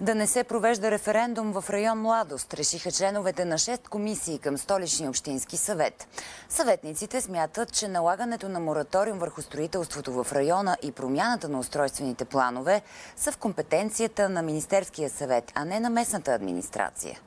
Да не се провежда референдум в район Младост, решиха членовете на 6 комисии към Столичния общински съвет. Съветниците смятат, че налагането на мораториум върху строителството в района и промяната на устройствените планове са в компетенцията на Министерския съвет, а не на местната администрация.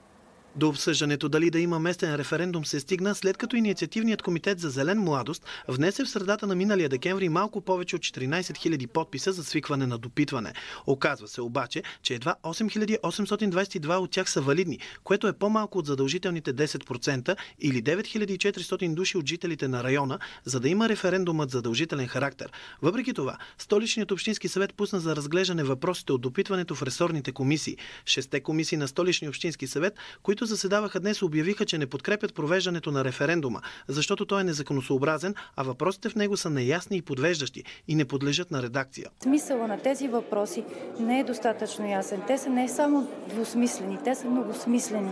До обсъждането дали да има местен референдум се стигна, след като Инициативният комитет за зелен младост внесе в средата на миналия декември малко повече от 14 000 подписа за свикване на допитване. Оказва се обаче, че едва 8822 от тях са валидни, което е по-малко от задължителните 10% или 9400 души от жителите на района, за да има референдумът задължителен характер. Въпреки това, Столичният общински съвет пусна за разглеждане въпросите от допитването в ресорните комисии. 6 комисии на Столичния общински съвет, които заседаваха днес, обявиха, че не подкрепят провеждането на референдума, защото той е незаконосъобразен, а въпросите в него са неясни и подвеждащи и не подлежат на редакция. Смисъла на тези въпроси не е достатъчно ясен. Те са не само двусмислени, те са многосмислени.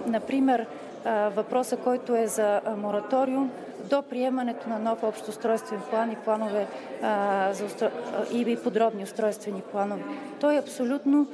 Например, въпроса, който е за мораториум до приемането на нов общ устройствен план и планове и подробни устройствени планове. Той абсолютно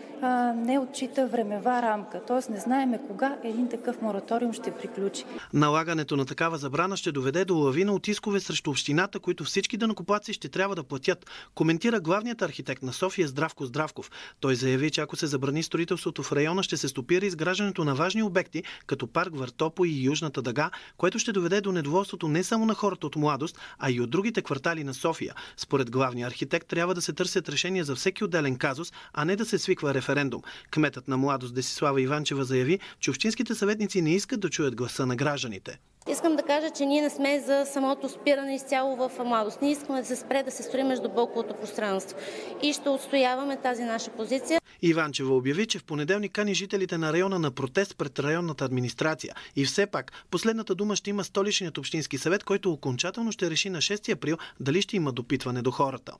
не отчита времева рамка, т.е. не знаеме кога един такъв мораториум ще приключи. Налагането на такава забрана ще доведе до лавина от искове срещу общината, които всички данъкоплатци ще трябва да платят, коментира главният архитект на София Здравко Здравков. Той заяви, че ако се забрани строителството в района, ще се стопира изграждането на важни обекти, като парк Въртопо и Южната дъга, което ще доведе до недоволството не само на хората от Младост, а и от другите квартали на София. Според главния архитект трябва да се търсят решения за всеки отделен казус, а не да се свиква референдум. Кметът на Младост Десислава Иванчева заяви, че общинските съветници не искат да чуят гласа на гражданите. Искам да кажа, че ние не сме за самото спиране изцяло в Младост. Ние искаме да се спре да се строи между блоковото пространство. И ще отстояваме тази наша позиция. Иванчева обяви, че в понеделник кани жителите на района на протест пред районната администрация. И все пак, последната дума ще има Столичният общински съвет, който окончателно ще реши на 6 април дали ще има допитване до хората.